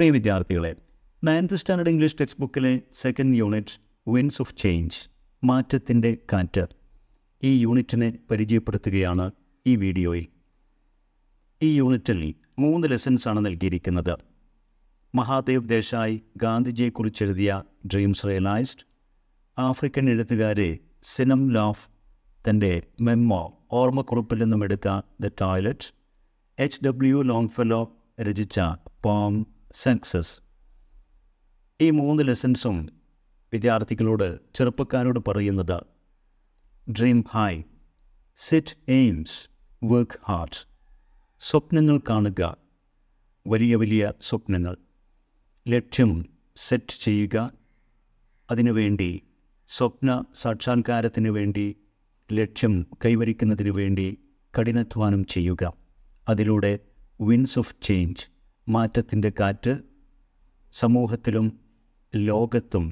പ്രിയ വിദ്യാർത്ഥികളെ, 9th standard English text ബുക്കിലെ second unit winds of change, മാറ്റത്തിൻ്റെ കാറ്റ്, ഈ യൂണിറ്റിനെ പരിചയപ്പെടുത്തുകയാണ് ഈ വീഡിയോയിൽ. ഈ യൂണിറ്റിൽ 3 ലെസൺസാണ് നൽകിയിരിക്കുന്നത്. മഹാദേവ് ദേശായി ഗാന്ധിജിയെക്കുറിച്ചെഴുതിയ ഡ്രീംസ് റിയലൈസ്ഡ്, ആഫ്രിക്കൻ എഴുത്തുകാരെ സിനം ലോഫ് തൻ്റെ മെമ്മോ ഓർമ്മക്കുറിപ്പിൽ നിന്നും എടുത്ത ദ ടോയ്ലറ്റ്, HW ലോങ്ഫെല്ലോ രചിച്ച പോം സക്സസ്. ഈ 3 ലെസൺസും വിദ്യാർത്ഥികളോട്, ചെറുപ്പക്കാരോട് പറയുന്നത് dream high, set aims, work hard. സ്വപ്നങ്ങൾ കാണുക, വലിയ വലിയ സ്വപ്നങ്ങൾ, ലക്ഷ്യം സെറ്റ് ചെയ്യുക, അതിനുവേണ്ടി സ്വപ്ന സാക്ഷാത്കാരത്തിന് വേണ്ടി, ലക്ഷ്യം കൈവരിക്കുന്നതിന് വേണ്ടി കഠിനാധ്വാനം ചെയ്യുക. അതിലൂടെ വിൻഡ്സ് ഓഫ് ചേഞ്ച്, മാറ്റത്തിൻ്റെ കാറ്റ് സമൂഹത്തിലും ലോകത്തും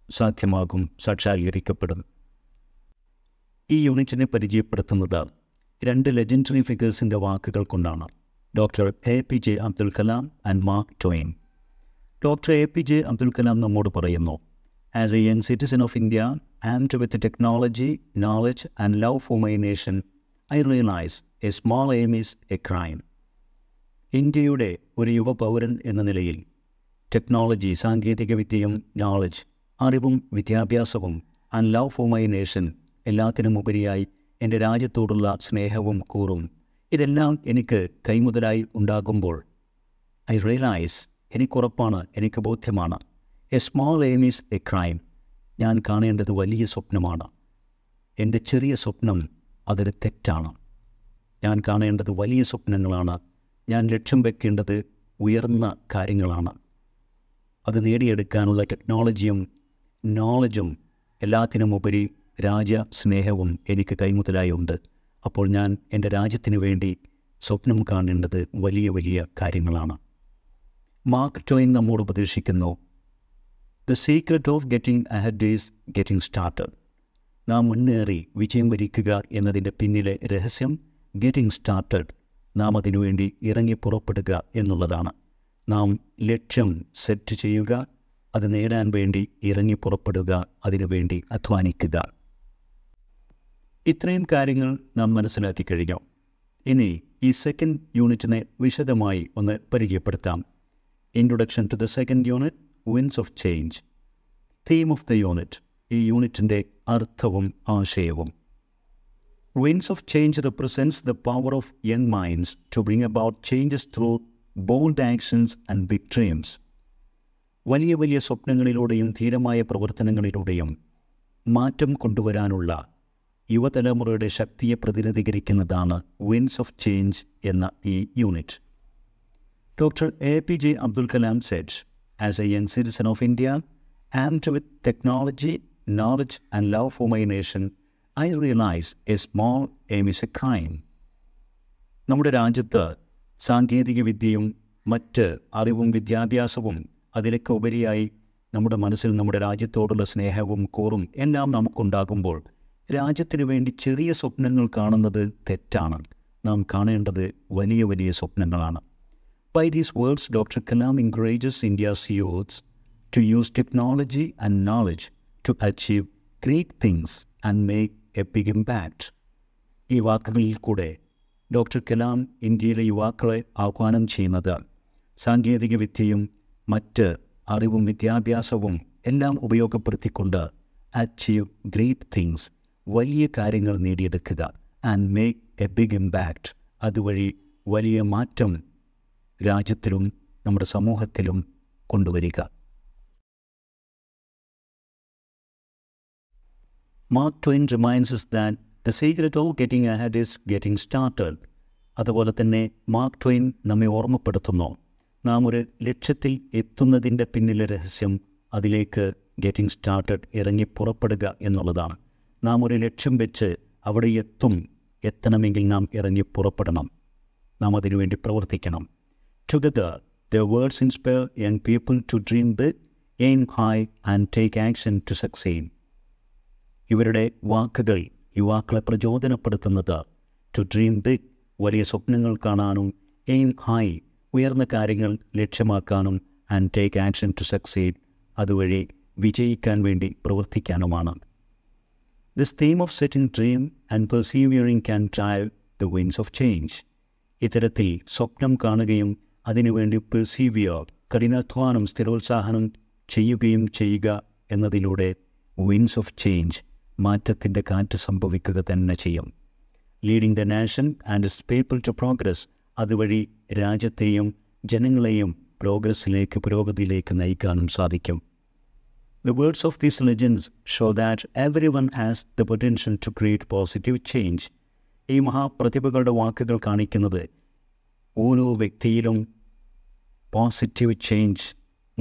സാധ്യമാകും, സാക്ഷാത്കരിക്കപ്പെടും. ഈ യൂണിറ്റിനെ പരിചയപ്പെടുത്തുന്നത് 2 ലെജൻഡറി ഫിഗേഴ്സിൻ്റെ വാക്കുകൾ കൊണ്ടാണ്. Doctor APJ Abdul Kalam and mark Twain. Doctor APJ Abdul Kalam നമ്മോട് പറയുന്നു, as A young citizen of India, armed with technology, knowledge and love for my nation, I realise A small aim is a crime. ഇന്ത്യയുടെ ഒരു യുവ പൗരൻ എന്ന നിലയിൽ ടെക്നോളജി, സാങ്കേതികവിദ്യയും knowledge, അറിവും വിദ്യാഭ്യാസവും, and love for my nation, എല്ലാത്തിനുമുപരിയായി എൻ്റെ രാജ്യത്തോടുള്ള സ്നേഹവും കൂറും, ഇതെല്ലാം എനിക്ക് കൈമുതലായി ഉണ്ടാകുമ്പോൾ ഐ റിയലൈസ്, എനിക്കുറപ്പാണ്, എനിക്ക് ബോധ്യമാണ്, a small aim is a crime, ഞാൻ കാണേണ്ടത് വലിയ സ്വപ്നമാണ്, എൻ്റെ ചെറിയ സ്വപ്നം അതൊരു തെറ്റാണ്. ഞാൻ കാണേണ്ടത് വലിയ സ്വപ്നങ്ങളാണ്, ഞാൻ ലക്ഷ്യം വെക്കേണ്ടത് ഉയർന്ന കാര്യങ്ങളാണ്. അത് നേടിയെടുക്കാനുള്ള ടെക്നോളജിയും നോളജും എല്ലാത്തിനുമുപരി രാജ്യസ്നേഹവും എനിക്ക് കൈമുതലായി ഉണ്ട്. അപ്പോൾ ഞാൻ എൻ്റെ രാജ്യത്തിന് വേണ്ടി സ്വപ്നം കാണേണ്ടത് വലിയ വലിയ കാര്യങ്ങളാണ്. മാർക്ക് ട്വെയിൻ നമ്മോട് ഉപദേശിക്കുന്നു, the secret of getting ahead is getting started. നാം മുന്നേറി വിജയം വരിക്കുക എന്നതിൻ്റെ പിന്നിലെ രഹസ്യം ഗെറ്റിംഗ് സ്റ്റാർട്ടഡ്, നാം അതിനുവേണ്ടി ഇറങ്ങി പുറപ്പെടുക എന്നുള്ളതാണ്. നാം ലക്ഷ്യം സെറ്റ് ചെയ്യുക, അത് നേടാൻ വേണ്ടി ഇറങ്ങി പുറപ്പെടുക, അതിനുവേണ്ടി അധ്വാനിക്കുക. ഇത്രയും കാര്യങ്ങൾ നാം മനസ്സിലാക്കി കഴിഞ്ഞു. ഇനി ഈ സെക്കൻഡ് യൂണിറ്റിനെ വിശദമായി ഒന്ന് പരിചയപ്പെടുത്താം. Introduction to the second unit, winds of change. Theme of the unit, ഈ യൂണിറ്റിൻ്റെ അർത്ഥവും ആശയവും. Winds of change represents the power of young minds to bring about changes through bold actions and big dreams. വലിയ വലിയ സ്വപ്നങ്ങളിലൂടെയും ധീരമായ പ്രവർത്തനങ്ങളിലൂടെയും മാറ്റം കൊണ്ടുവരാനുള്ള യുവതലമുറയുടെ ശക്തിയെ പ്രതിനിധീകരിക്കുന്നതാണ് വിൻഡ്സ് ഓഫ് ചേഞ്ച് എന്ന ഈ unit. Doctor APJ Abdul Kalam said, as a young citizen of India, armed with technology, knowledge and love for my nation, I realize a small aim is a crime. നമ്മുടെ രാജ്യത്ത് സാങ്കേതികവിദ്യയും മറ്റ് അറിവും വിദ്യാഭ്യാസവും അതിലൊക്കെ ഉപരിയായി നമ്മുടെ മനസ്സിൽ നമ്മുടെ രാജ്യത്തോടുള്ള സ്നേഹവും കൂറും എല്ലാം നമുക്കുണ്ടാകുമ്പോൾ രാജ്യത്തിന് വേണ്ടി ചെറിയ സ്വപ്നങ്ങൾ കാണുന്നത് തെറ്റാണ്. നാം കാണേണ്ടത് വലിയ വലിയ സ്വപ്നങ്ങളാണ്. By these words, Dr. Kalam encourages India's youths to use technology and knowledge to achieve great things and make a big impact. ഈ വാക്കുകളിൽ കൂടെ ഡോക്ടർ കലാം ഇന്ത്യയിലെ യുവാക്കളെ ആഹ്വാനം ചെയ്യുന്നത് സാങ്കേതികവിദ്യയും മറ്റ് അറിവും വിദ്യാഭ്യാസവും എല്ലാം ഉപയോഗപ്പെടുത്തിക്കൊണ്ട് അച്ചീവ് ഗ്രേറ്റ് തിങ്സ്, വലിയ കാര്യങ്ങൾ നേടിയെടുക്കുക, and make a big impact, അതുവഴി വലിയ മാറ്റം രാജ്യത്തിലും നമ്മുടെ സമൂഹത്തിലും കൊണ്ടുവരിക. Mark Twain reminds us that the secret of getting ahead is getting started. അതുപോലെ തന്നെ മാർക്ക് ട്വെയിൻ നമ്മെ ഓർമ്മപ്പെടുത്തുന്നു, നാം ഒരു ലക്ഷ്യത്തിൽ എത്തുന്നതിൻ്റെ പിന്നിലെ രഹസ്യം അതിലേക്ക് ഗെറ്റിംഗ് സ്റ്റാർട്ടഡ്, ഇറങ്ങി പുറപ്പെടുക എന്നുള്ളതാണ്. നാം ഒരു ലക്ഷ്യം വെച്ച് അവിടെ എത്തണമെങ്കിൽ നാം ഇറങ്ങി പുറപ്പെടണം, നാം അതിനുവേണ്ടി പ്രവർത്തിക്കണം. Together, their words inspire young people to dream big, aim high and take action to succeed. ഇവരുടെ വാക്കുകൾ യുവാക്കളെ പ്രചോദനപ്പെടുത്തുന്നത് ടു ഡ്രീം ബിഗ്, വലിയ സ്വപ്നങ്ങൾ കാണാനും, എയിം ഹൈ, ഉയർന്ന കാര്യങ്ങൾ ലക്ഷ്യമാക്കാനും, and take action to succeed, അതുവഴി വിജയിക്കാൻ വേണ്ടി പ്രവർത്തിക്കാനുമാണ്. This theme of setting dream and persevering can drive the winds of change. ഇത്തരത്തിൽ സ്വപ്നം കാണുകയും അതിനുവേണ്ടി പെർസീവിയർ, കഠിനാധ്വാനം, സ്ഥിരോത്സാഹനം ചെയ്യുകയും ചെയ്യുക എന്നതിലൂടെ വിൻസ് ഓഫ് ചേഞ്ച്, മാറ്റത്തിൻ്റെ കാറ്റ് സംഭവിക്കുക തന്നെ ചെയ്യും. Leading the nation and its people to progress, അതുവഴി രാജ്യത്തെയും ജനങ്ങളെയും പുരോഗതിയിലേക്ക് നയിക്കാനും സാധിക്കും. The words of these legends show that everyone has the potential to create positive change. ഈ മഹാപ്രതിഭകളുടെ വാക്കുകൾ കാണിക്കുന്നത് ഓരോ വ്യക്തിയിലും പോസിറ്റീവ് ചേഞ്ച്,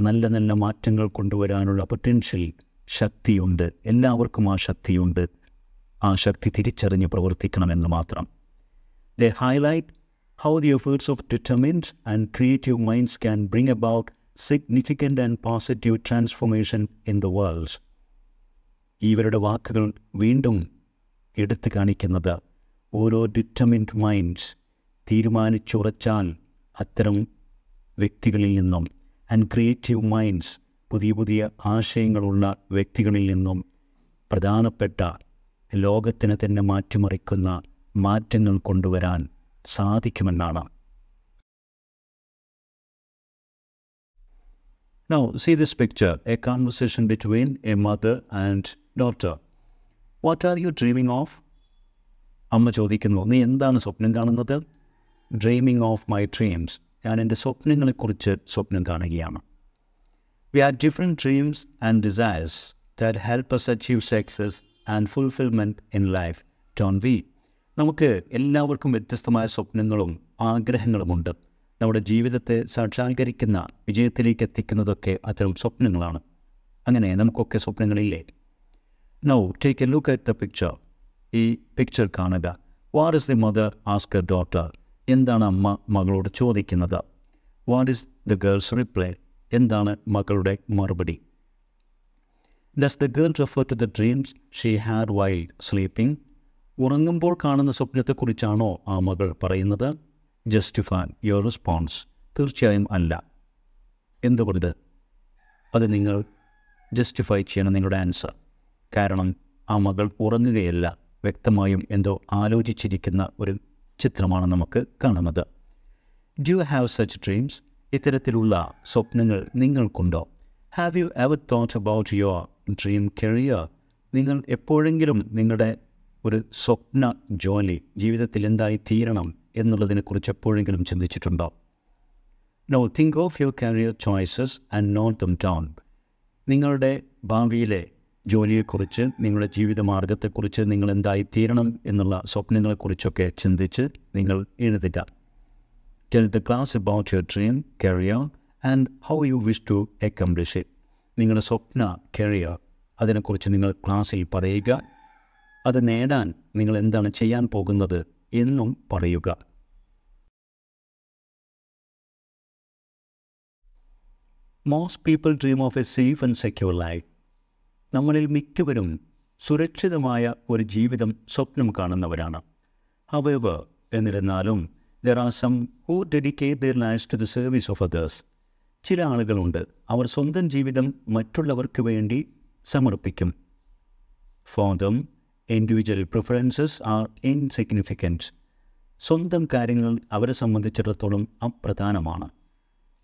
നല്ല നല്ല മാറ്റങ്ങൾ കൊണ്ടുവരാനുള്ള പൊട്ടൻഷ്യൽ, ശക്തിയുണ്ട്. എല്ലാവർക്കും ആ ശക്തിയുണ്ട്. ആ ശക്തി തിരിച്ചറിഞ്ഞ് പ്രവർത്തിക്കണമെന്ന് മാത്രം. They highlight how the efforts of determined and creative minds can bring about significant and positive transformation in the world. ഇവരുടെ വാക്കുകൾ വീണ്ടും എടുത്തു കാണിക്കുന്നത് ഓരോ ഡിറ്റർമിൻഡ് മൈൻഡ്സ്, തീരുമാനിച്ചുറച്ചാൽ അത്തരം വ്യക്തികളിൽ നിന്നും, ആൻഡ് ക്രിയേറ്റീവ് മൈൻഡ്സ്, പുതിയ പുതിയ ആശയങ്ങളുള്ള വ്യക്തികളിൽ നിന്നും പ്രധാനപ്പെട്ട ലോകത്തിനെ തന്നെ മാറ്റിമറിക്കുന്ന മാറ്റങ്ങൾ കൊണ്ടുവരാൻ സാധിക്കുമെന്നാണ്. Now, see this picture, a conversation between a mother and daughter. What are you dreaming of? അമ്മ ചോദിക്കുന്നു, നീ എന്താണ് സ്വപ്നം കാണുന്നത്? Dreaming of my dreams. ഞാൻ എൻ്റെ സ്വപ്നങ്ങളെക്കുറിച്ച് സ്വപ്നം കാണുകയാണ്. We have different dreams and desires that help us achieve success and fulfillment in life, don't we? നമുക്ക് എല്ലാവർക്കും വ്യത്യസ്തമായ സ്വപ്നങ്ങളും ആഗ്രഹങ്ങളുമുണ്ട്. നമ്മുടെ ജീവിതത്തെ സാക്ഷാത്കരിക്കുന്ന, വിജയത്തിലേക്ക് എത്തിക്കുന്നതൊക്കെ അത്തരം സ്വപ്നങ്ങളാണ്. അങ്ങനെ നമുക്കൊക്കെ സ്വപ്നങ്ങളില്ലേ? Now, take a look at the picture. ഈ പിക്ചർ കാണുക. What is the mother ask her daughter? എന്താണ് അമ്മ മകളോട് ചോദിക്കുന്നത്? What is the girl's reply? എന്താണ് മകളുടെ മറുപടി? Does the girl refer to the dreams she had while sleeping? ഉറങ്ങുമ്പോൾ കാണുന്ന സ്വപ്നത്തെക്കുറിച്ചാണോ ആ മകൾ പറയുന്നത്? Justify your response. തീർച്ചയായും അല്ല. എന്തുകൊണ്ട്? അത് നിങ്ങൾ ജസ്റ്റിഫൈ ചെയ്യണം നിങ്ങളുടെ ആൻസർ. കാരണം ആ മകൾ ഉറങ്ങുകയല്ല, വ്യക്തമായും എന്തോ ആലോചിച്ചിരിക്കുന്ന ഒരു ചിത്രമാണ് നമുക്ക് കാണുന്നത്. Do you have such dreams? ഇത്തരത്തിലുള്ള സ്വപ്നങ്ങൾ നിങ്ങൾക്കുണ്ടോ? Have you ever thought about your dream career? നിങ്ങൾ എപ്പോഴെങ്കിലും നിങ്ങളുടെ ഒരു സ്വപ്ന ജോലി, ജീവിതത്തിൽ എന്തായി തീരണം എന്നുള്ളതിനെക്കുറിച്ച് എപ്പോഴെങ്കിലും ചിന്തിച്ചിട്ടുണ്ടോ? Now think of your career choices and note them down. നിങ്ങളുടെ ഭാവിയിലെ ജോലിയെക്കുറിച്ച്, നിങ്ങളുടെ ജീവിതമാർഗത്തെക്കുറിച്ച്, നിങ്ങൾ എന്തായി തീരണം എന്നുള്ള സ്വപ്നങ്ങളെക്കുറിച്ചൊക്കെ ചിന്തിച്ച് നിങ്ങൾ എഴുതുക. Tell the class about your dream career and how you wish to accomplish it. നിങ്ങളുടെ സ്വപ്ന കരിയർ, അതിനെക്കുറിച്ച് നിങ്ങൾ ക്ലാസ്സിൽ പറയുക. അത് നേടാൻ നിങ്ങൾ എന്താണ് ചെയ്യാൻ പോകുന്നത് എന്നും പറയുക. Most people dream of a safe and secure life. നമ്മളിൽ മിക്കവരും സുരക്ഷിതമായ ഒരു ജീവിതം സ്വപ്നം കാണുന്നവരാണ്. However, എന്നിരുന്നാലും there are some who dedicate their lives to the service of others. ചില ആളുകളുണ്ട്, അവർ സ്വന്തം ജീവിതം മറ്റുള്ളവർക്ക് വേണ്ടി സമർപ്പിക്കും. For them, individual preferences are insignificant. സ്വന്തം കാര്യങ്ങൾ അവരെ സംബന്ധിച്ചിടത്തോളം അപ്രധാനമാണ്.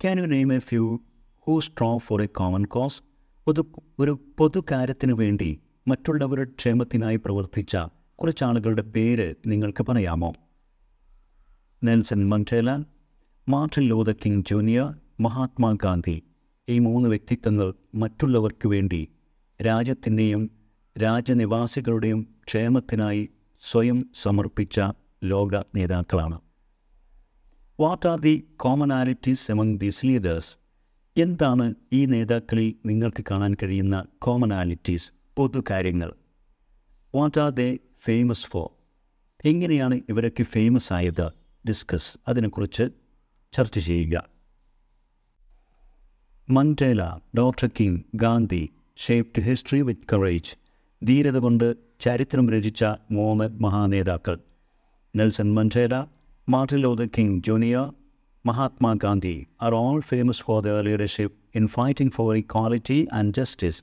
Can you name a few who strive for a common cause? ഒരു പൊതുകാര്യത്തിനു വേണ്ടി, മറ്റുള്ളവരുടെ ക്ഷേമത്തിനായി പ്രവർത്തിച്ച കുറച്ചാളുകളുടെ പേര് നിങ്ങൾക്ക് പറയാമോ? Nelson Mandela, Martin Luther King junior, Mahatma Gandhi. ഈ 3 വ്യക്തിത്വങ്ങൾ മറ്റുള്ളവർക്ക് വേണ്ടി, രാജ്യത്തിൻ്റെയും രാജ്യനിവാസികളുടെയും ക്ഷേമത്തിനായി സ്വയം സമർപ്പിച്ച ലോക നേതാക്കളാണ്. What are the commonalities among these leaders? എന്താണ് ഈ നേതാക്കളിൽ നിങ്ങൾക്ക് കാണാൻ കഴിയുന്ന കോമണാലിറ്റീസ്, പൊതുകാര്യങ്ങൾ? What are they famous for? എങ്ങനെയാണ് ഇവരൊക്കെ ഫേമസ് ആയത്? ഡിസ്കസ്, അതിനെക്കുറിച്ച് ചർച്ച ചെയ്യുക. Mandela, doctor King, Gandhi shaped history with courage. ധീരത കൊണ്ട് ചരിത്രം രചിച്ച 3 മഹാനേതാക്കൾ. Nelson Mandela, Martin Luther King junior, Mahatma Gandhi are all famous for their leadership in fighting for equality and justice.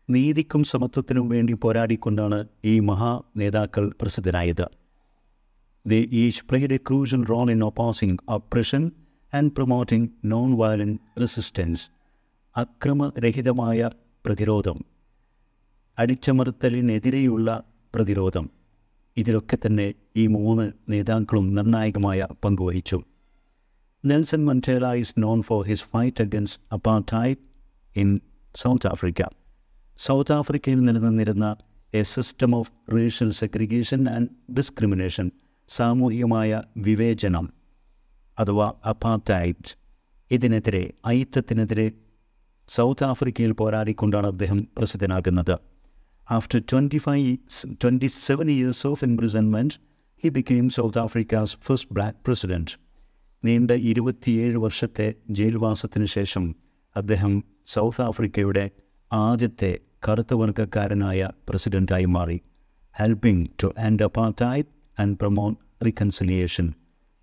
നീതിക്കും സമത്വത്തിനും വേണ്ടി പോരാടിക്കൊണ്ടാണ് ഈ മഹാനേതാക്കൾ പ്രസിദ്ധരായത്. They each played a crucial role in opposing oppression and promoting non-violent resistance. അക്രമരഹിതമായ പ്രതിരോധം, അടിച്ചമർത്തലിനെതിരെയുള്ള പ്രതിരോധം, ഇതിലൊക്കെ തന്നെ ഈ മൂന്ന് നേതാക്കളും നിർണായകമായ പങ്കുവഹിച്ചു. Nelson Mandela is known for his fight against apartheid in South Africa. South ആഫ്രിക്കയിൽ നിലനിന്നിരുന്ന A system of racial segregation and discrimination, സാമൂഹികമായ വിവേചനം അഥവാ അപ്പാർത്തൈഡ്, ഇതിനെതിരെ, അയിത്തത്തിനെതിരെ സൗത്ത് ആഫ്രിക്കയിൽ പോരാടിക്കൊണ്ടാണ് അദ്ദേഹം പ്രസിദ്ധനാകുന്നത്. After 27 years of imprisonment, he became South Africa's first black president. നീണ്ട 27 വർഷത്തെ ജയിൽവാസത്തിനു ശേഷം അദ്ദേഹം സൗത്ത് ആഫ്രിക്കയുടെ ആദ്യത്തെ കറുത്തവർഗക്കാരനായ പ്രസിഡന്റായി മാറി. Helping to end apartheid and promote reconciliation,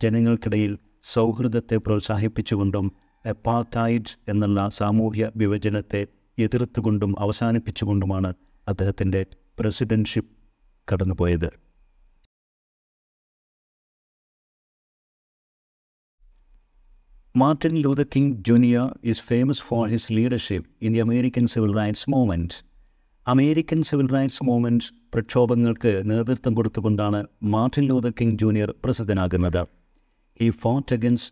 ജനങ്ങൾക്കിടയിൽ സൗഹൃദത്തെ പ്രോത്സാഹിപ്പിച്ചുകൊണ്ടും അപ്പാർത്തൈഡ് എന്നുള്ള സാമൂഹ്യ വിഭജനത്തെ എതിർത്തുകൊണ്ടും അവസാനിപ്പിച്ചുകൊണ്ടുമാണ് അദ്ദേഹത്തിൻ്റെ പ്രസിഡൻഷിപ്പ് കടന്നുപോയത്. Martin Luther King Jr. is famous for his leadership in the American Civil Rights Movement. American civil rights movement പ്രക്ഷോഭങ്ങൾക്ക് നേതൃത്വം കൊടുത്തുകൊണ്ടാണ് മാർട്ടിൻ ലൂതർ കിങ് ജൂനിയർ പ്രസിദ്ധനാകുന്നത്. He fought against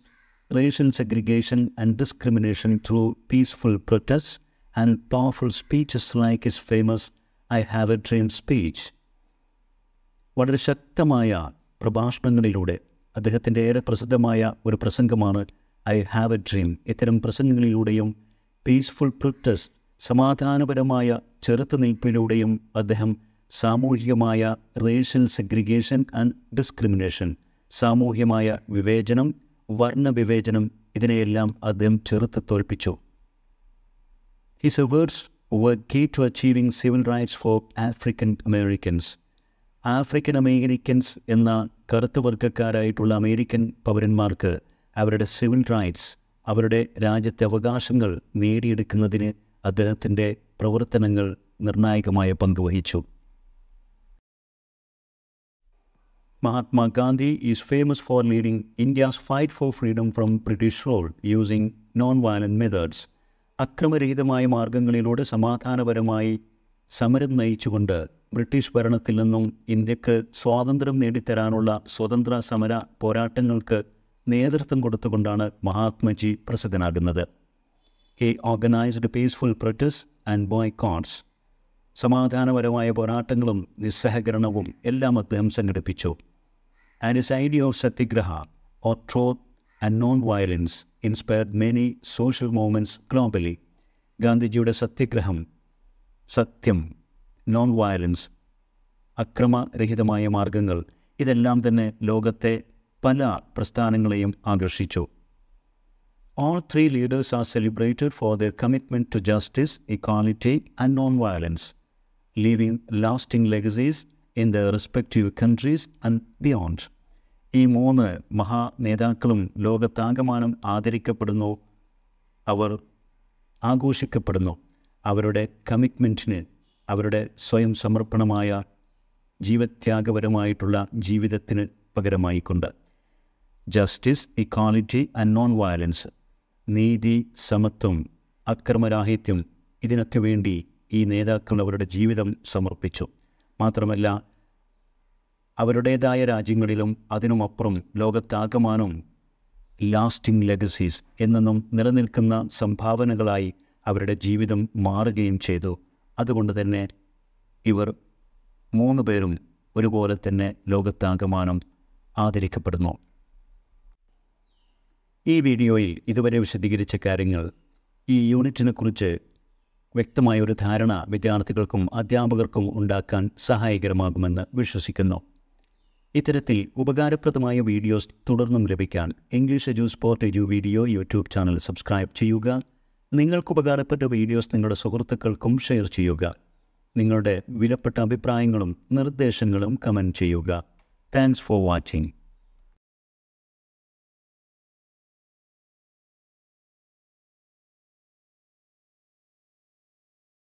racial segregation and discrimination through peaceful protests and powerful speeches like his famous I Have a Dream speech. വളരെ ശക്തമായ പ്രഭാഷണങ്ങളിലൂടെ അദ്ദേഹത്തിൻ്റെ ഏറെ പ്രസിദ്ധമായ ഒരു പ്രസംഗമാണ് ഐ ഹാവ് എ ഡ്രീം. ഇത്തരം പ്രസംഗങ്ങളിലൂടെയും പീസ്ഫുൾ പ്രൊട്ടസ്റ്റ്, സമാധാനപരമായ ചെറുത്തുനിൽപ്പിലൂടെയും അദ്ദേഹം സാമൂഹികമായ റേഷ്യൽ സെഗ്രിഗേഷൻ ആൻഡ് ഡിസ്ക്രിമിനേഷൻ, സാമൂഹ്യമായ വിവേചനം, വർണ്ണവിവേചനം, ഇതിനെയെല്ലാം അദ്ദേഹം ചെറുത്ത് തോൽപ്പിച്ചു. His words were key to achieving civil rights for African Americans. African Americans എന്ന കറുത്തവർഗക്കാരായിട്ടുള്ള അമേരിക്കൻ പൗരന്മാർക്ക് അവരുടെ സിവിൽ റൈറ്റ്സ്, അവരുടെ രാജ്യത്തെ അവകാശങ്ങൾ നേടിയെടുക്കുന്നതിന് അദ്ദേഹത്തിൻ്റെ പ്രവർത്തനങ്ങൾ നിർണായകമായ പങ്കുവഹിച്ചു. Mahatma Gandhi is famous for leading India's fight for freedom from British rule using non-violent methods. അക്രമരഹിതമായ മാർഗങ്ങളിലൂടെ സമാധാനപരമായി സമരം നയിച്ചുകൊണ്ട് ബ്രിട്ടീഷ് ഭരണത്തിൽ നിന്നും ഇന്ത്യക്ക് സ്വാതന്ത്ര്യം നേടിത്തരാനുള്ള സ്വതന്ത്ര സമര പോരാട്ടങ്ങൾക്ക് നേതൃത്വം കൊടുത്തുകൊണ്ടാണ് Mahatmaji പ്രസിദ്ധനാകുന്നത്. He organized peaceful protests and boycotts. സമാധാനപരമായ പോരാട്ടങ്ങളും നിസ്സഹകരണവും എല്ലാം അദ്ദേഹം സംഘടിപ്പിച്ചു. And his idea of Satyagraha, or truth and non-violence, inspired many social movements globally. ഗാന്ധിജിയുടെ സത്യഗ്രഹം, സത്യം, നോൺ വയലൻസ്, അക്രമരഹിതമായ മാർഗങ്ങൾ, ഇതെല്ലാം തന്നെ ലോകത്തെ പല പ്രസ്ഥാനങ്ങളെയും ആകർഷിച്ചു. All three leaders are celebrated for their commitment to justice, equality and non-violence, leaving lasting legacies in their respective countries and beyond. ഈ മൂന്ന് മഹാനേതാക്കളും ലോകത്താകമാനം ആദരിക്കപ്പെടുന്നു, അവർ ആഘോഷിക്കപ്പെടുന്നു അവരുടെ കമ്മിറ്റ്മെൻറ്റിന്, അവരുടെ സ്വയം സമർപ്പണമായ ജീവത്യാഗപരമായിട്ടുള്ള ജീവിതത്തിന് പകരമായിക്കൊണ്ട്. Justice, equality and non violence, നീതി, സമത്വം, അക്രമരാഹിത്യം, ഇതിനൊക്കെ വേണ്ടി ഈ നേതാക്കൾ അവരുടെ ജീവിതം സമർപ്പിച്ചു. മാത്രമല്ല അവരുടേതായ രാജ്യങ്ങളിലും അതിനുമപ്പുറം ലോകത്താകമാനം ലാസ്റ്റിംഗ് ലെഗസീസ് എന്നും നിലനിൽക്കുന്ന സംഭാവനകളായി അവരുടെ ജീവിതം മാറുകയും ചെയ്തു. അതുകൊണ്ട് തന്നെ ഇവർ മൂന്ന് പേരും ഒരുപോലെ തന്നെ ലോകത്താകമാനം ആദരിക്കപ്പെടുന്നു. ഈ വീഡിയോയിൽ ഇതുവരെ വിശദീകരിച്ച കാര്യങ്ങൾ ഈ യൂണിറ്റിനെ കുറിച്ച് വ്യക്തമായൊരു ധാരണ വിദ്യാർത്ഥികൾക്കും അധ്യാപകർക്കും ഉണ്ടാക്കാൻ സഹായകരമാകുമെന്ന് വിശ്വസിക്കുന്നു. ഇത്തരത്തിൽ ഉപകാരപ്രദമായ വീഡിയോസ് തുടർന്നും ലഭിക്കാൻ English edu spot edu video YouTube channel subscribe ചെയ്യുക. നിങ്ങൾക്ക് ഉപകാരപ്പെട്ട വീഡിയോസ് നിങ്ങളുടെ സുഹൃത്തുക്കൾക്കും ഷെയർ ചെയ്യുക. നിങ്ങളുടെ വിലപ്പെട്ട അഭിപ്രായങ്ങളും നിർദ്ദേശങ്ങളും കമൻറ്റ് ചെയ്യുക. Thanks for watching.